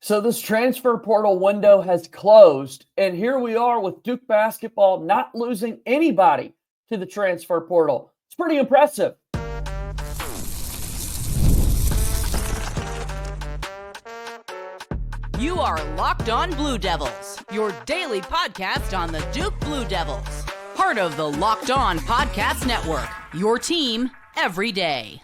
So this transfer portal window has closed, and here we are with Duke basketball not losing anybody to the transfer portal. It's pretty impressive. You are Locked On Blue Devils, your daily podcast on the Duke Blue Devils. Part of the Locked On Podcast Network, your team every day.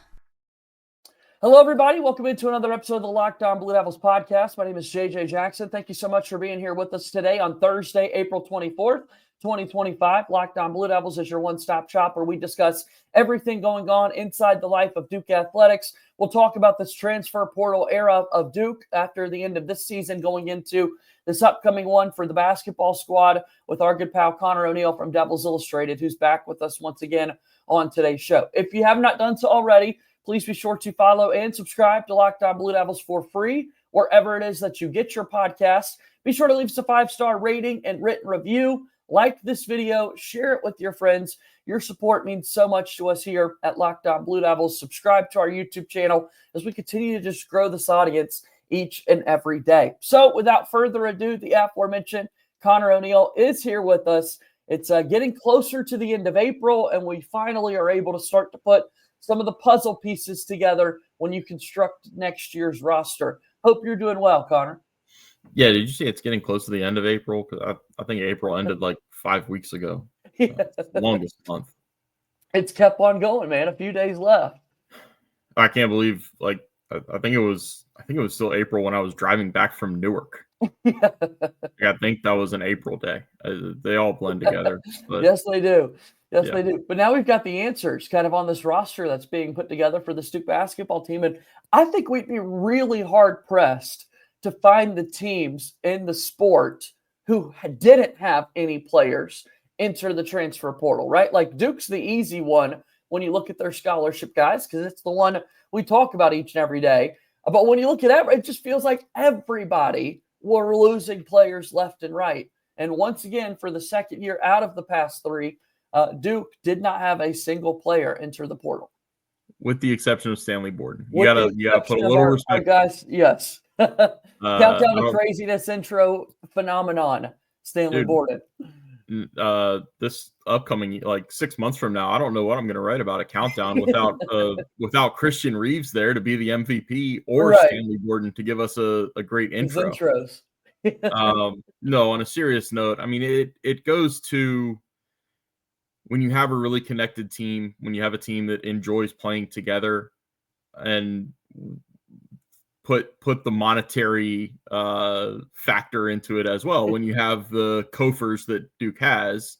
Hello, everybody. Welcome into another episode of the Locked On Blue Devils podcast. My name is JJ Jackson. Thank you so much for being here with us today on Thursday, April 24th, 2025. Locked On Blue Devils is your one-stop shop where we discuss everything going on inside the life of Duke athletics. We'll talk about this transfer portal era of Duke after the end of this season, going into this upcoming one for the basketball squad with our good pal Conor O'Neill from Devils Illustrated, who's back with us once again on today's show. If you have not done so already, please be sure to follow and subscribe to Locked On Blue Devils for free, wherever it is that you get your podcasts. Be sure to leave us a 5-star rating and written review. Like this video, share it with your friends. Your support means so much to us here at Locked On Blue Devils. Subscribe to our YouTube channel as we continue to just grow this audience each and every day. So without further ado, the aforementioned Conor O'Neill is here with us. It's getting closer to the end of April, and we finally are able to start to put some of the puzzle pieces together when you construct next year's roster. Hope you're doing well, Conor. Yeah, did you say it's getting close to the end of April? Because I think April ended like 5 weeks ago. Yeah. It's the longest month. It's kept on going, man. A few days left. I can't believe, like, I think it was still April when I was driving back from Newark. Yeah. I think that was an April day. They all blend together. But, Yes, they do. Yes, Yeah. they do. But now we've got the answers kind of on this roster that's being put together for the Duke basketball team. And I think we'd be really hard-pressed to find the teams in the sport who didn't have any players enter the transfer portal, right? Like Duke's the easy one when you look at their scholarship guys because it's the one we talk about each and every day. But when you look at it just feels like everybody were losing players left and right. And once again, for the second year out of the past three, Duke did not have a single player enter the portal. with the exception of Stanley Borden. You gotta put a little respect. Guys, yes. Countdown to I craziness intro phenomenon, Stanley Borden. This upcoming, like 6 months from now, I don't know what I'm going to write about a countdown without Christian Reeves there to be the MVP or Stanley Borden to give us a great intro. Intros. No, on a serious note, I mean, it goes to when you have a really connected team, when you have a team that enjoys playing together and put the monetary factor into it as well. When you have the coffers that Duke has,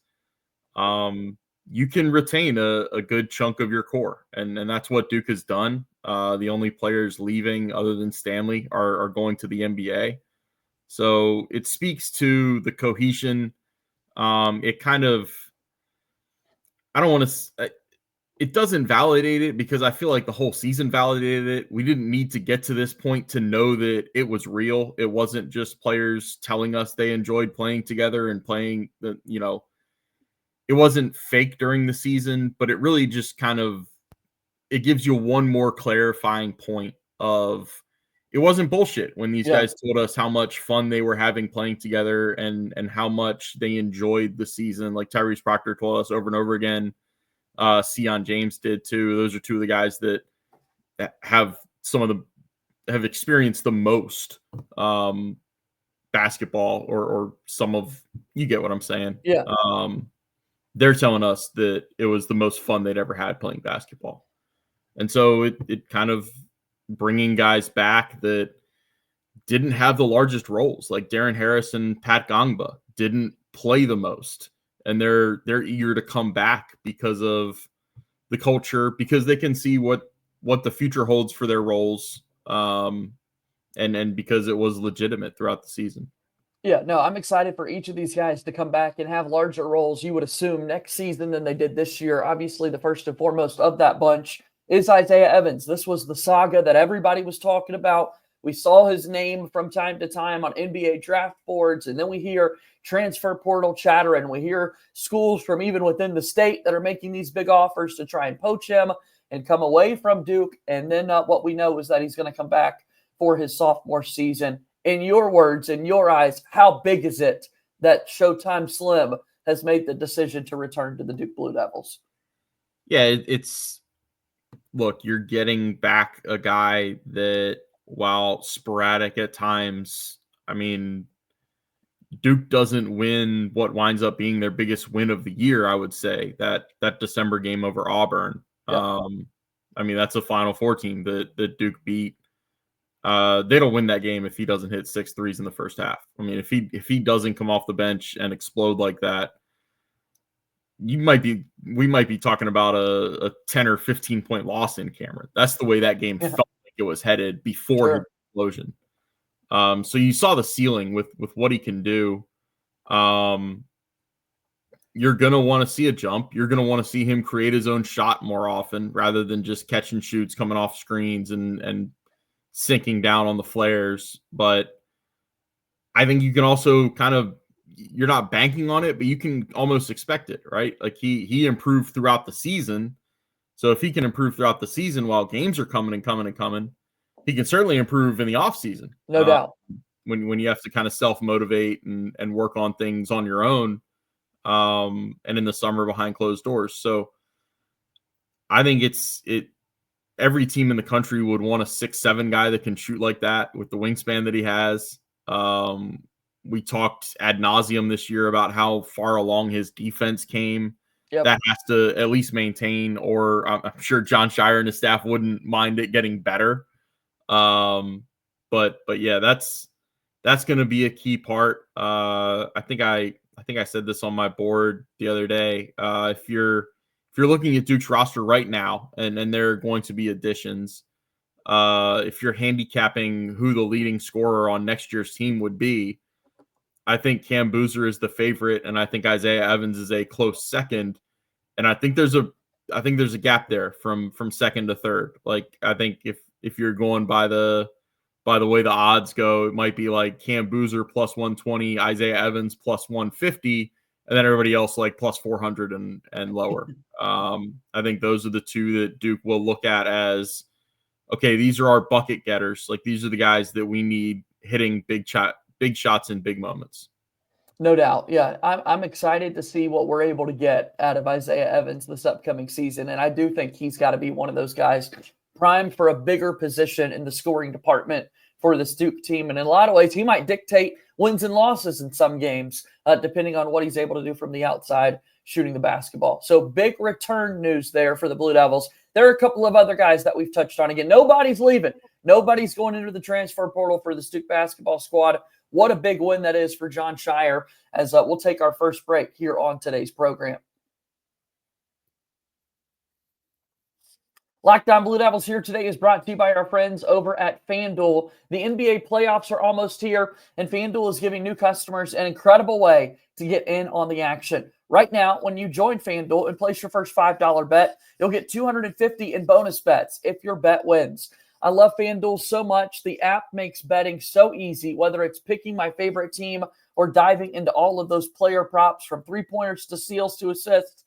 you can retain a good chunk of your core. And that's what Duke has done. The only players leaving other than Stanley are going to the NBA. So it speaks to the cohesion. It kind of, I don't want to, it doesn't validate it because I feel like the whole season validated it. We didn't need to get to this point to know that it was real. It wasn't just players telling us they enjoyed playing together and playing it wasn't fake during the season, but it really just kind of, it gives you one more clarifying point of it wasn't bullshit when these guys told us how much fun they were having playing together and how much they enjoyed the season. Like Tyrese Proctor told us over and over again. Sion James did too. Those are two of the guys that have experienced the most basketball or some of, you get what I'm saying. Yeah. They're telling us that it was the most fun they'd ever had playing basketball. And so it kind of bringing guys back that didn't have the largest roles, like Darren Harris and Pat Gongba didn't play the most. And they're eager to come back because of the culture, because they can see what the future holds for their roles, and because it was legitimate throughout the season. Yeah, no, I'm excited for each of these guys to come back and have larger roles, you would assume, next season than they did this year. Obviously, the first and foremost of that bunch is Isaiah Evans. This was the saga that everybody was talking about. We saw his name from time to time on NBA draft boards, and then we hear transfer portal chatter, and we hear schools from even within the state that are making these big offers to try and poach him and come away from Duke. And then what we know is that he's going to come back for his sophomore season in your words, in your eyes, how big is it that Showtime Slim has made the decision to return to the Duke Blue Devils? Yeah, it's look, you're getting back a guy that, while sporadic at times, I mean, Duke doesn't win what winds up being their biggest win of the year, I would say, that December game over Auburn. Yep. I mean, that's a Final Four team that Duke beat. They don't win that game if he doesn't hit 6 threes in the first half. I mean, if he doesn't come off the bench and explode like that, we might be talking about a 10 or 15 point loss in Cameron. That's the way that game felt like it was headed before his explosion. So you saw the ceiling with what he can do. You're going to want to see a jump. You're going to want to see him create his own shot more often rather than just catch and shoots coming off screens and sinking down on the flares. But I think you can also you're not banking on it, but you can almost expect it, right? Like he improved throughout the season. So if he can improve throughout the season while games are coming, he can certainly improve in the offseason. No doubt. When you have to kind of self-motivate and work on things on your own, and in the summer behind closed doors. So I think every team in the country would want a 6'7" guy that can shoot like that with the wingspan that he has. We talked ad nauseum this year about how far along his defense came. Yep. That has to at least maintain, or I'm sure John Scheyer and his staff wouldn't mind it getting better. But yeah, that's going to be a key part. I think I said this on my board the other day. If you're looking at Duke's roster right now, and there are going to be additions, if you're handicapping who the leading scorer on next year's team would be, I think Cam Boozer is the favorite, and I think Isaiah Evans is a close second. And I think there's a gap there from second to third. Like, I think if you're going by the way the odds go, it might be like Cam Boozer plus 120, Isaiah Evans plus 150, and then everybody else like plus 400 and lower. I think those are the two that Duke will look at as, okay, these are our bucket getters. Like, these are the guys that we need hitting big shots in big moments. No doubt. Yeah, I'm excited to see what we're able to get out of Isaiah Evans this upcoming season. And I do think he's got to be one of those guys primed for a bigger position in the scoring department for this Duke team. And in a lot of ways, he might dictate wins and losses in some games, depending on what he's able to do from the outside shooting the basketball. So big return news there for the Blue Devils. There are a couple of other guys that we've touched on. Again, nobody's leaving. Nobody's going into the transfer portal for the Duke basketball squad. What a big win that is for John Scheyer, as we'll take our first break here on today's program. Locked On Blue Devils here today is brought to you by our friends over at FanDuel. The NBA playoffs are almost here, and FanDuel is giving new customers an incredible way to get in on the action. Right now, when you join FanDuel and place your first $5 bet, you'll get $250 in bonus bets if your bet wins. I love FanDuel so much. The app makes betting so easy, whether it's picking my favorite team or diving into all of those player props, from three-pointers to steals to assists.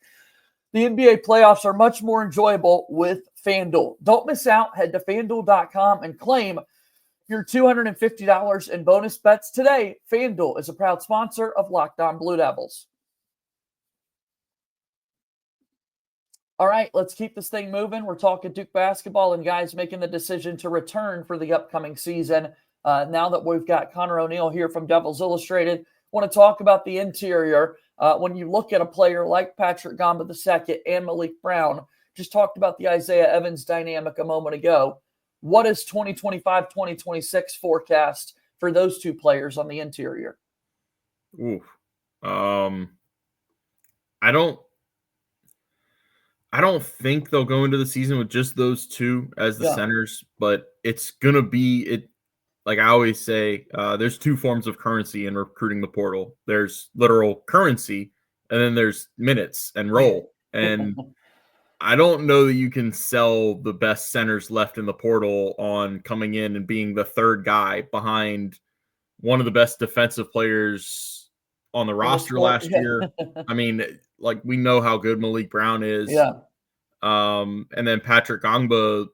The NBA playoffs are much more enjoyable with FanDuel. Don't miss out. Head to FanDuel.com and claim your $250 in bonus bets today. FanDuel is a proud sponsor of Locked On Blue Devils. All right, let's keep this thing moving. We're talking Duke basketball and guys making the decision to return for the upcoming season. Now that we've got Conor O'Neill here from Devils Illustrated, I want to talk about the interior. When you look at a player like Patrick Gamba II and Malik Brown, just talked about the Isaiah Evans dynamic a moment ago. What is 2025-2026 forecast for those two players on the interior? Ooh, I don't think they'll go into the season with just those two as the centers, but it's going to be it. Like I always say, there's two forms of currency in recruiting the portal. There's literal currency, and then there's minutes and role. And I don't know that you can sell the best centers left in the portal on coming in and being the third guy behind one of the best defensive players on the roster last year. I mean, like, we know how good Malik Brown is. Yeah. And then Patrick Gamba,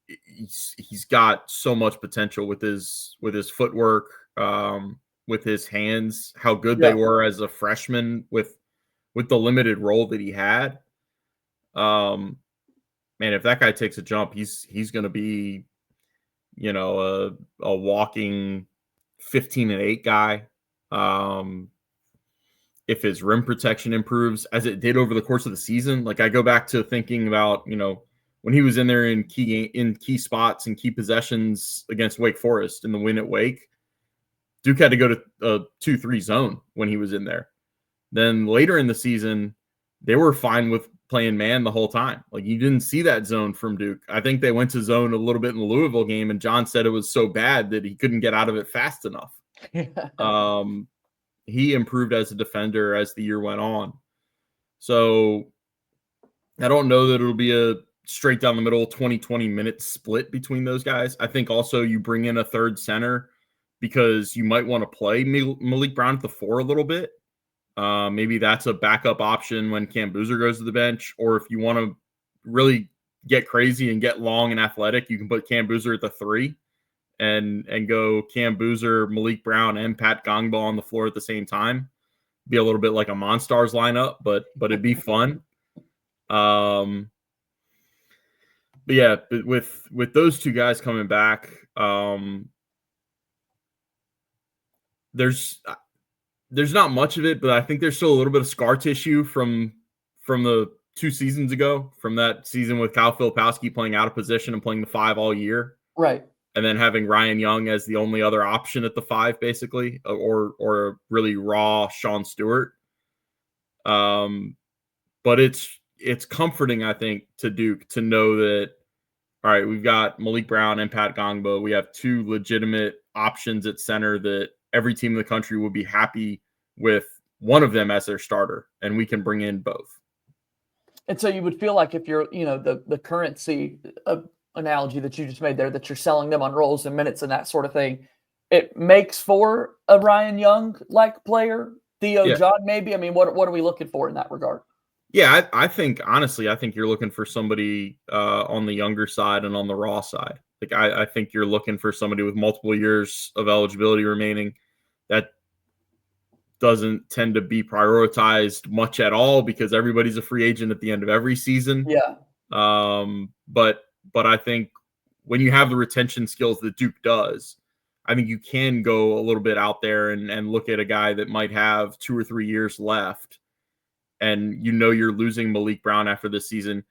he's got so much potential with his footwork, with his hands, how good they were as a freshman with the limited role that he had. Man, if that guy takes a jump, he's going to be, a walking 15-8 guy. If his rim protection improves as it did over the course of the season, like I go back to thinking about, when he was in there in key spots and key possessions against Wake Forest in the win at Wake, Duke had to go to a 2-3 zone when he was in there. Then later in the season, they were fine with playing man the whole time. Like you didn't see that zone from Duke. I think they went to zone a little bit in the Louisville game, and John said it was so bad that he couldn't get out of it fast enough. He improved as a defender as the year went on. So I don't know that it'll be a straight down the middle 20 minute split between those guys. I think also you bring in a third center because you might want to play Malik Brown at the 4 a little bit. Maybe that's a backup option when Cam Boozer goes to the bench, or if you want to really get crazy and get long and athletic, you can put Cam Boozer at the 3 and go Cam Boozer, Malik Brown, and Pat Gongba on the floor at the same time. Be a little bit like a Monstars lineup, but it'd be fun. But yeah, with those two guys coming back, there's not much of it, but I think there's still a little bit of scar tissue from the 2 seasons ago, from that season with Kyle Filipowski playing out of position and playing the 5 all year. Right. And then having Ryan Young as the only other option at the 5, basically, or really raw Sean Stewart. But it's comforting, I think, to Duke to know that, all right, we've got Malik Brown and Pat Gongba. We have 2 legitimate options at center that every team in the country would be happy with one of them as their starter, and we can bring in both. And so you would feel like if you're, the currency analogy that you just made there, that you're selling them on rolls and minutes and that sort of thing, it makes for a Ryan Young-like player, Theo John maybe? I mean, what are we looking for in that regard? Yeah, I think, honestly, you're looking for somebody on the younger side and on the raw side. Like, I think you're looking for somebody with multiple years of eligibility remaining that doesn't tend to be prioritized much at all because everybody's a free agent at the end of every season. Yeah. But I think when you have the retention skills that Duke does, I think you can go a little bit out there and look at a guy that might have 2 or 3 years left. And you're losing Malik Brown after this season.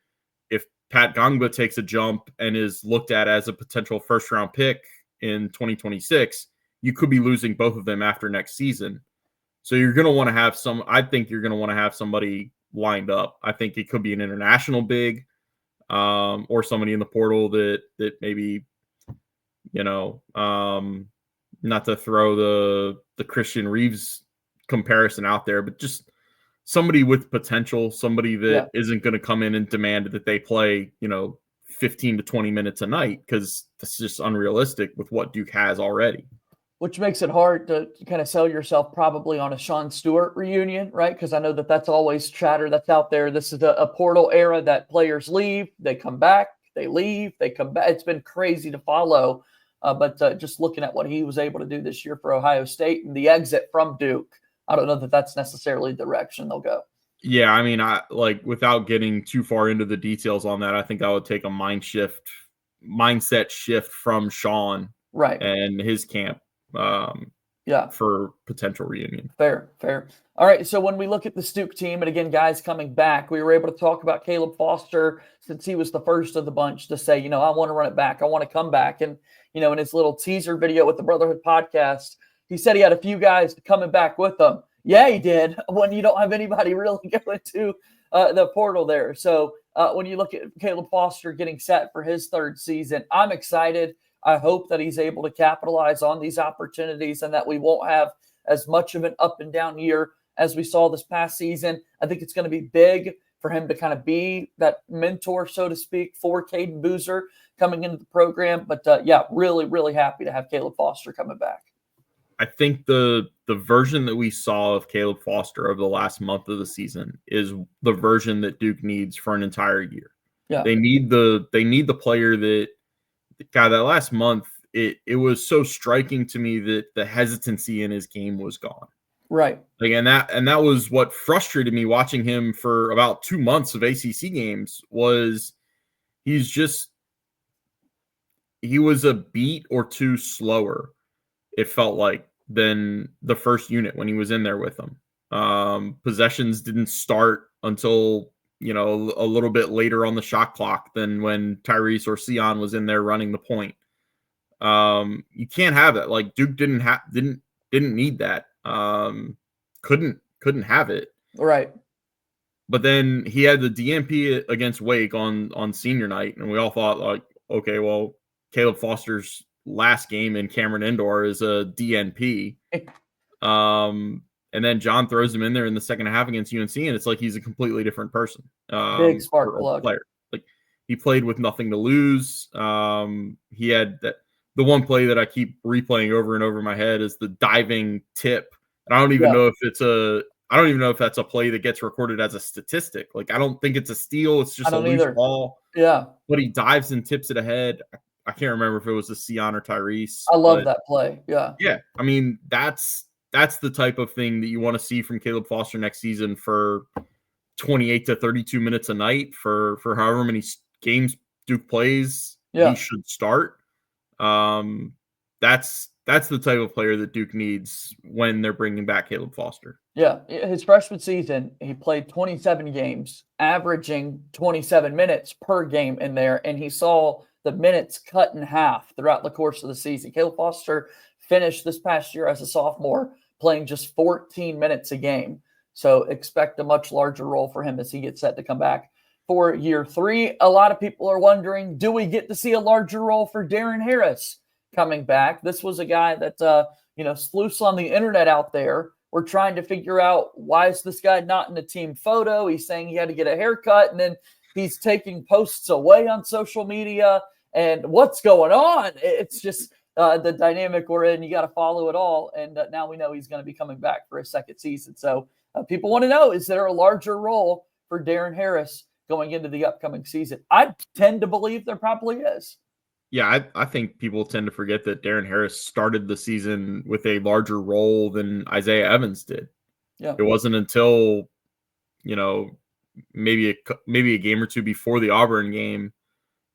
If Pat Gongba takes a jump and is looked at as a potential first-round pick in 2026, you could be losing both of them after next season. So you're going to want to have I think you're going to want to have somebody lined up. I think it could be an international big, or somebody in the portal that maybe, not to throw the Christian Reeves comparison out there, but just somebody with potential, somebody that isn't going to come in and demand that they play, 15 to 20 minutes a night, because that's just unrealistic with what Duke has already. Which makes it hard to kind of sell yourself probably on a Sean Stewart reunion, right? Because I know that's always chatter that's out there. This is a portal era that players leave, they come back, they leave, they come back. It's been crazy to follow. But just looking at what he was able to do this year for Ohio State and the exit from Duke, I don't know that that's necessarily the direction they'll go. Yeah, I mean, without getting too far into the details on that, I think I would take a mindset shift from Sean and his camp. For potential reunion. Fair. All right. So when we look at the Duke team, and again, guys coming back, we were able to talk about Caleb Foster since he was the first of the bunch to say, I want to run it back. I want to come back. And, in his little teaser video with the Brotherhood podcast, he said he had a few guys coming back with him. Yeah, he did, when you don't have anybody really going to the portal there. So when you look at Caleb Foster getting set for his 3rd season, I'm excited. I hope that he's able to capitalize on these opportunities and that we won't have as much of an up and down year as we saw this past season. I think it's going to be big for him to kind of be that mentor, so to speak, for Caden Boozer coming into the program. But really, really happy to have Caleb Foster coming back. I think the version that we saw of Caleb Foster over the last month of the season is the version that Duke needs for an entire year. Yeah. They need the player that God, that last month, it was so striking to me that the hesitancy in his game was gone. Right. Like, and that was what frustrated me watching him for about 2 months of ACC games. Was he was a beat or two slower, it felt like, than the first unit when he was in there with them. Possessions didn't start until, a little bit later on the shot clock than when Tyrese or Sion was in there running the point. You can't have that. Like, Duke didn't need that. Couldn't have it. Right. But then he had the DNP against Wake on senior night, and we all thought, like, okay, well, Caleb Foster's last game in Cameron Indoor is a DNP. And then John throws him in there in the second half against UNC, and it's like he's a completely different person. Big spark plug. Player. Like, he played with nothing to lose. He had the one play that I keep replaying over and over in my head is the diving tip. And I don't even know if that's a play that gets recorded as a statistic. Like, I don't think it's a steal. It's just a loose ball. Yeah. But he dives and tips it ahead. I can't remember if it was a Sion or Tyrese. I love that play. Yeah. Yeah. I mean, that's the type of thing that you want to see from Caleb Foster next season for 28 to 32 minutes a night for however many games Duke plays. Yeah. He should start. That's the type of player that Duke needs when they're bringing back Caleb Foster. Yeah. His freshman season, he played 27 games, averaging 27 minutes per game in there, and he saw the minutes cut in half throughout the course of the season. Caleb Foster finished this past year as a sophomore playing just 14 minutes a game. So expect a much larger role for him as he gets set to come back for year 3. A lot of people are wondering, do we get to see a larger role for Darren Harris coming back? This was a guy that, sleuths on the internet out there were trying to figure out, why is this guy not in the team photo? He's saying he had to get a haircut, and then he's taking posts away on social media. And what's going on? It's just the dynamic we're in. You got to follow it all. And now we know he's going to be coming back for a second season. So people want to know, is there a larger role for Darren Harris going into the upcoming season? I tend to believe there probably is. Yeah, I think people tend to forget that Darren Harris started the season with a larger role than Isaiah Evans did. Yeah. It wasn't until, maybe a game or two before the Auburn game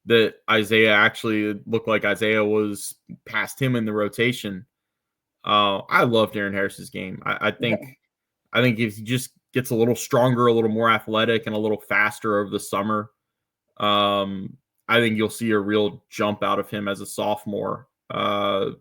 that Isaiah actually looked like Isaiah was past him in the rotation. I love Darren Harris's game. I think if he just gets a little stronger, a little more athletic, and a little faster over the summer, I think you'll see a real jump out of him as a sophomore. I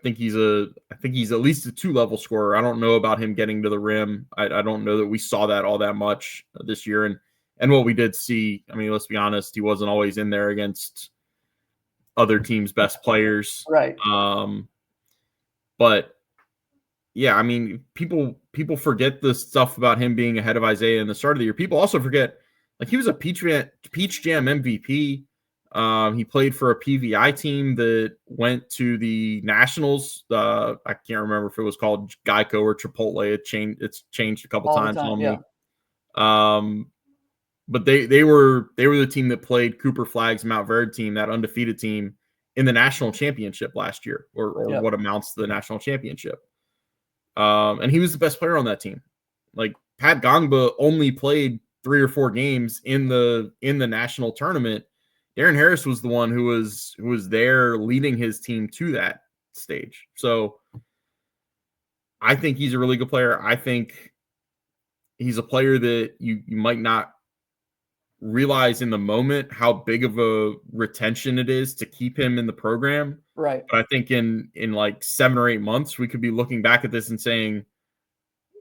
think he's at least a 2-level scorer. I don't know about him getting to the rim. I don't know that we saw that all that much this year. And what we did see, I mean, let's be honest, he wasn't always in there against other teams' best players. Right. But yeah, I mean, people forget the stuff about him being ahead of Isaiah in the start of the year. People also forget, like, he was a Peach Jam MVP. He played for a PVI team that went to the Nationals. I can't remember if it was called Geico or Chipotle. It's changed a couple times on me. But they were the team that played Cooper Flagg's Mount Verde team, that undefeated team, in the national championship last year, or what amounts to the national championship. And he was the best player on that team. Like, Pat Gongba only played 3 or 4 games in the national tournament. Darren Harris was the one who was there leading his team to that stage. So I think he's a really good player. I think he's a player that you might not realize in the moment how big of a retention it is to keep him in the program. Right. But I think in like 7 or 8 months, we could be looking back at this and saying,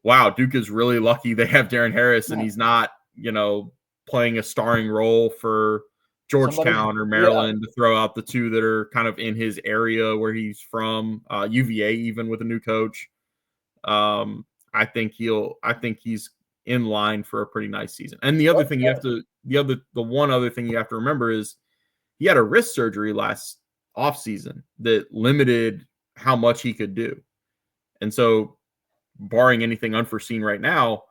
wow, Duke is really lucky they have Darren Harris and he's not, playing a starring role for Georgetown or Maryland to throw out the 2 that are kind of in his area where he's from, UVA, even with a new coach. I think he's in line for a pretty nice season. And the other thing the one other thing you have to remember is he had a wrist surgery last offseason that limited how much he could do. And so, barring anything unforeseen right now,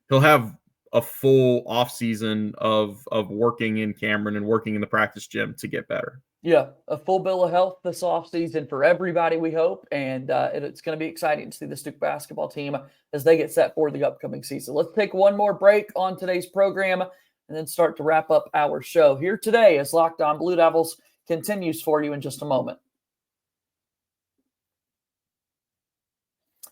he'll have a full offseason of working in Cameron and working in the practice gym to get better. Yeah, a full bill of health this offseason for everybody, we hope. And it's going to be exciting to see this Duke basketball team as they get set for the upcoming season. Let's take one more break on today's program and then start to wrap up our show here today as Locked On Blue Devils continues for you in just a moment.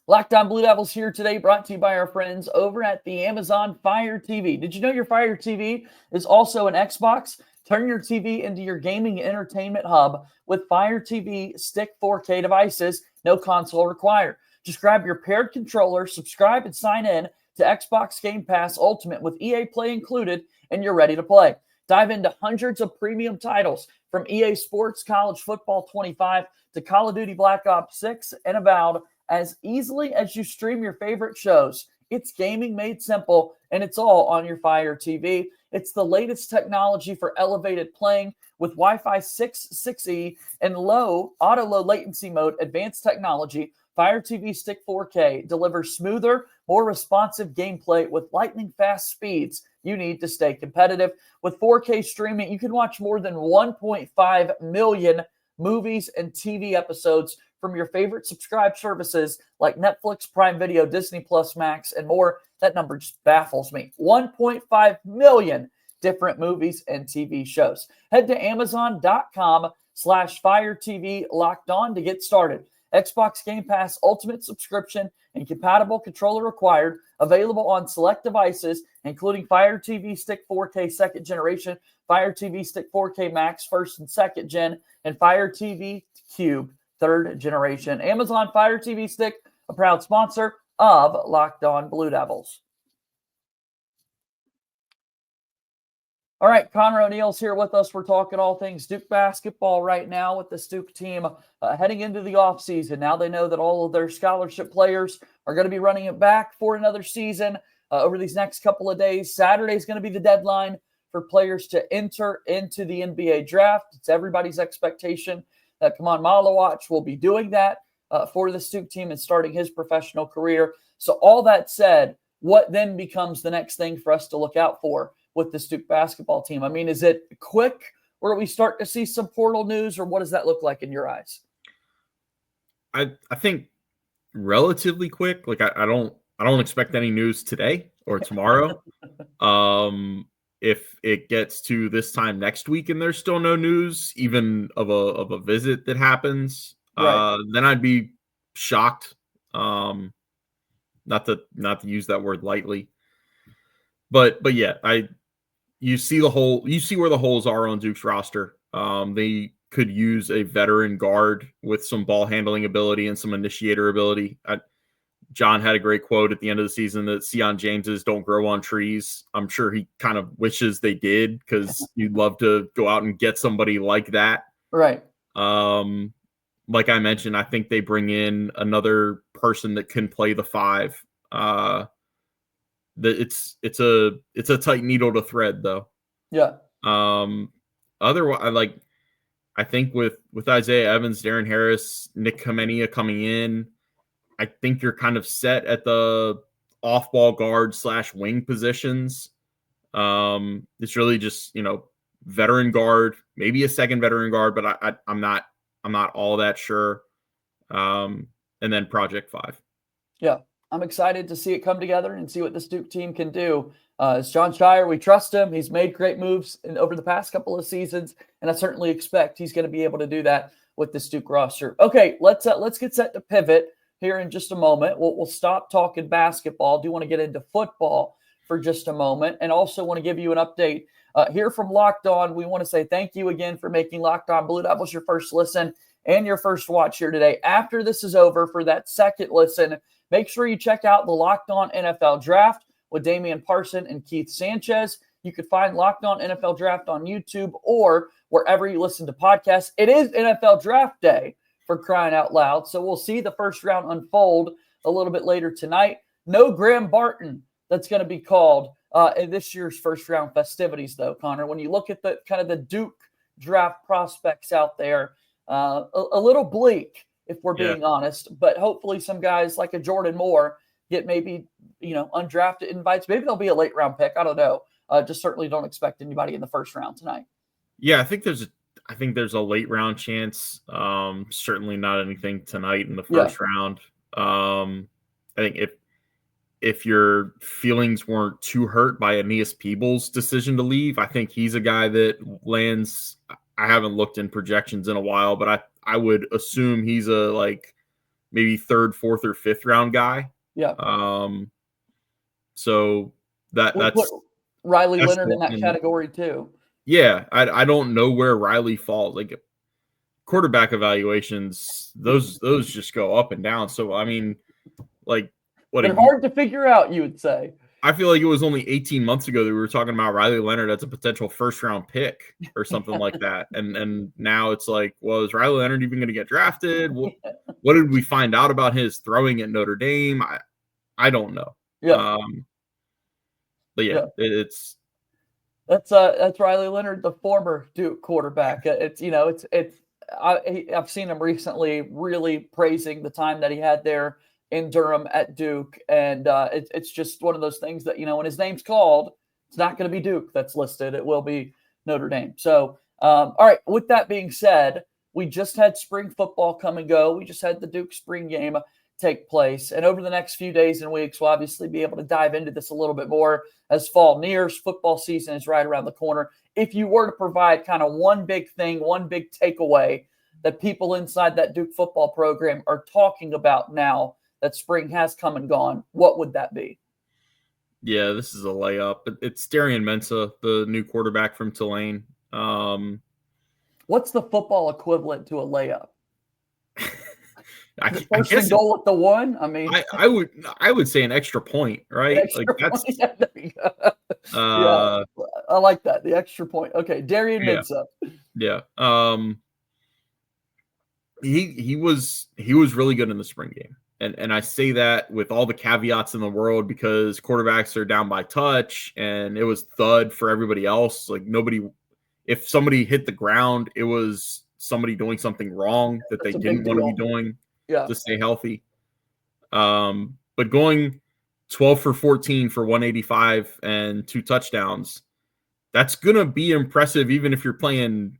Locked On Blue Devils here today, brought to you by our friends over at the Amazon Fire TV. Did you know your Fire TV is also an Xbox? Turn your TV into your gaming entertainment hub with Fire TV Stick 4K devices, no console required. Just grab your paired controller, subscribe, and sign in to Xbox Game Pass Ultimate with EA Play included, and you're ready to play. Dive into hundreds of premium titles from EA Sports College Football 25 to Call of Duty Black Ops 6 and Avowed as easily as you stream your favorite shows. It's gaming made simple, and it's all on your Fire TV. It's the latest technology for elevated playing with Wi-Fi 6, 6E, and auto low latency mode advanced technology. Fire TV Stick 4K delivers smoother, more responsive gameplay with lightning-fast speeds you need to stay competitive. With 4K streaming, you can watch more than 1.5 million movies and TV episodes from your favorite subscribed services like Netflix, Prime Video, Disney Plus, Max, and more. That number just baffles me. 1.5 million different movies and TV shows. Head to Amazon.com/Fire TV Locked On to get started. Xbox Game Pass Ultimate subscription and compatible controller required. Available on select devices, including Fire TV Stick 4K 2nd generation, Fire TV Stick 4K Max 1st and 2nd gen, and Fire TV Cube 3rd generation. Amazon Fire TV Stick, a proud sponsor of Locked On Blue Devils. All right, Conor O'Neill's here with us. We're talking all things Duke basketball right now with the Duke team heading into the offseason. Now they know that all of their scholarship players are going to be running it back for another season over these next couple of days. Saturday is going to be the deadline for players to enter into the NBA draft. It's everybody's expectation that Kaman Malawach will be doing that for the Duke team and starting his professional career. So all that said, what then becomes the next thing for us to look out for with the Duke basketball team? I mean, is it quick where we start to see some portal news, or what does that look like in your eyes? I think relatively quick. Like I don't expect any news today or tomorrow. If it gets to this time next week and there's still no news, even of a visit that happens, right, then I'd be shocked. Not to use that word lightly, but yeah, you see where the holes are on Duke's roster. They could use a veteran guard with some ball handling ability and some initiator ability. John had a great quote at the end of the season that Sion Jameses don't grow on trees. I'm sure he kind of wishes they did, because you'd love to go out and get somebody like that. Right. Like I mentioned, I think they bring in another person that can play the 5. It's a tight needle to thread, though. Yeah. Otherwise, I think with Isaiah Evans, Darren Harris, Nick Kamenia coming in, I think you're kind of set at the off-ball guard / wing positions. It's really just, veteran guard, maybe a second veteran guard, but I'm not all that sure. And then Project 5. Yeah. I'm excited to see it come together and see what this Duke team can do. It's John Scheyer. We trust him. He's made great moves over the past couple of seasons, and I certainly expect he's going to be able to do that with this Duke roster. Okay, let's get set to pivot here in just a moment. We'll stop talking basketball. Do want to get into football for just a moment, and also want to give you an update here from Locked On. We want to say thank you again for making Locked On Blue Devils your first listen and your first watch here today. After this is over, for that second listen, make sure you check out the Locked On NFL Draft with Damian Parson and Keith Sanchez. You can find Locked On NFL Draft on YouTube or wherever you listen to podcasts. It is NFL Draft Day, for crying out loud. So we'll see the first round unfold a little bit later tonight. No Graham Barton that's going to be called in this year's first round festivities, though, Connor. When you look at the kind of the Duke draft prospects out there, a little bleak, if we're being honest, but hopefully some guys like a Jordan Moore get maybe, undrafted invites. Maybe they'll be a late round pick. I don't know. Just certainly don't expect anybody in the first round tonight. Yeah, I think there's I think there's a late round chance. Certainly not anything tonight in the first round. I think if your feelings weren't too hurt by Aeneas Peebles' decision to leave, I think he's a guy that lands. I haven't looked in projections in a while, but I would assume he's a maybe 3rd, 4th, or 5th round guy. Yeah. So that's put Riley that's Leonard in that category too. Yeah, I don't know where Riley falls. Like quarterback evaluations, those just go up and down. So I mean, they're hard to figure out, you would say. I feel like it was only 18 months ago that we were talking about Riley Leonard as a potential 1st round pick or something like that. And now it's like, well, is Riley Leonard even going to get drafted? What did we find out about his throwing at Notre Dame? I don't know. Yeah. But yeah, it's that's Riley Leonard, the former Duke quarterback. I've seen him recently really praising the time that he had there in Durham at Duke, and it's just one of those things that when his name's called, it's not going to be Duke that's listed; it will be Notre Dame. So, all right. With that being said, we just had spring football come and go. We just had the Duke spring game take place, and over the next few days and weeks, we'll obviously be able to dive into this a little bit more as fall nears. Football season is right around the corner. If you were to provide kind of one big thing, one big takeaway that people inside that Duke football program are talking about now that spring has come and gone, what would that be? Yeah, this is a layup. It's Darren Mensah, the new quarterback from Tulane. What's the football equivalent to a layup? I First guess and goal at the 1. I mean, I would say an extra point, right? That's yeah, there you go. I like that. The extra point. Okay, Darren Mensah. Yeah. He was really good in the spring game. And I say that with all the caveats in the world because quarterbacks are down by touch and it was thud for everybody else. If somebody hit the ground, it was somebody doing something wrong that they didn't want to be doing to stay healthy. But going 12 for 14 for 185 and 2 touchdowns, that's going to be impressive even if you're playing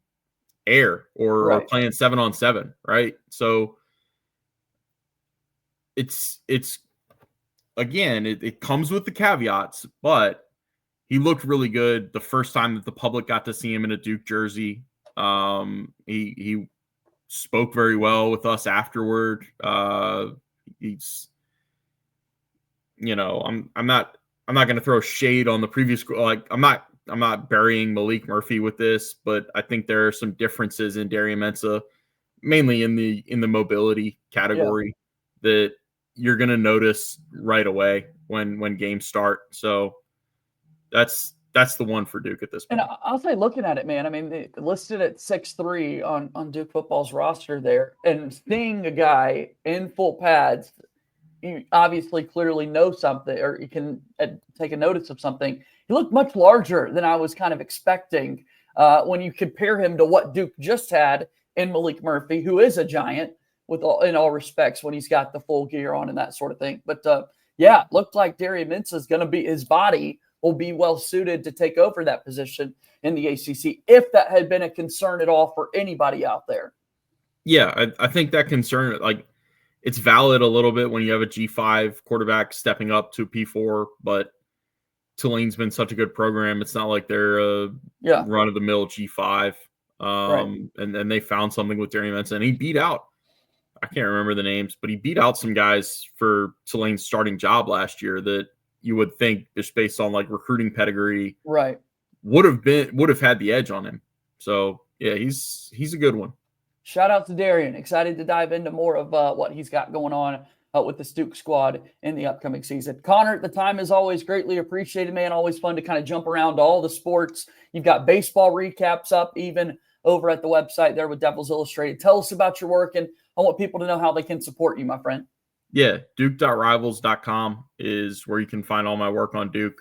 air or playing 7-on-7, right? So it's again, it comes with the caveats, but he looked really good the first time that the public got to see him in a Duke jersey. He spoke very well with us afterward. He's, I'm not going to throw shade on the previous, I'm not burying Malik Murphy with this, but I think there are some differences in Darren Mensah, mainly in the mobility category that you're going to notice right away when games start. So that's the one for Duke at this point. And I'll say, looking at it, man, I mean, they listed at 6'3" on Duke football's roster there, and seeing a guy in full pads, you obviously clearly know something, or you can take a notice of something. He looked much larger than I was kind of expecting when you compare him to what Duke just had in Malik Murphy, who is a giant in all respects when he's got the full gear on and that sort of thing. But looked like Darren Mensah is going to be, his body will be well suited to take over that position in the ACC, if that had been a concern at all for anybody out there. Yeah, I think that concern, it's valid a little bit when you have a G5 quarterback stepping up to P4, but Tulane's been such a good program. It's not like they're a run-of-the-mill G5. And they found something with Darren Mensah, and he beat out, I can't remember the names, but he beat out some guys for Tulane's starting job last year that you would think, just based on recruiting pedigree, would have had the edge on him. So yeah, he's a good one. Shout out to Darren. Excited to dive into more of what he's got going on with the Duke squad in the upcoming season. Connor, the time is always greatly appreciated, man. Always fun to kind of jump around all the sports. You've got baseball recaps up even over at the website there with Devils Illustrated. Tell us about your work, and I want people to know how they can support you, my friend. Yeah, duke.rivals.com is where you can find all my work on Duke.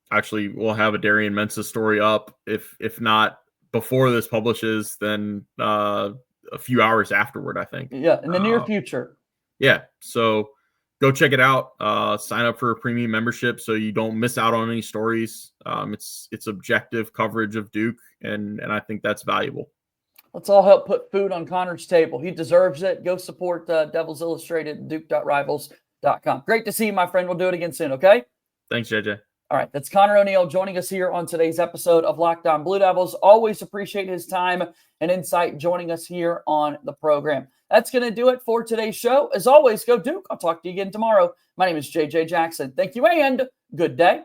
Actually, we'll have a Darren Mensah story up. If not before this publishes, then a few hours afterward, I think. Yeah, in the near future. Yeah, so go check it out. Sign up for a premium membership so you don't miss out on any stories. It's objective coverage of Duke, and I think that's valuable. Let's all help put food on Conor's table. He deserves it. Go support Devils Illustrated, duke.rivals.com. Great to see you, my friend. We'll do it again soon, okay? Thanks, JJ. All right, that's Conor O'Neill joining us here on today's episode of Locked On Blue Devils. Always appreciate his time and insight joining us here on the program. That's going to do it for today's show. As always, go Duke. I'll talk to you again tomorrow. My name is JJ Jackson. Thank you and good day.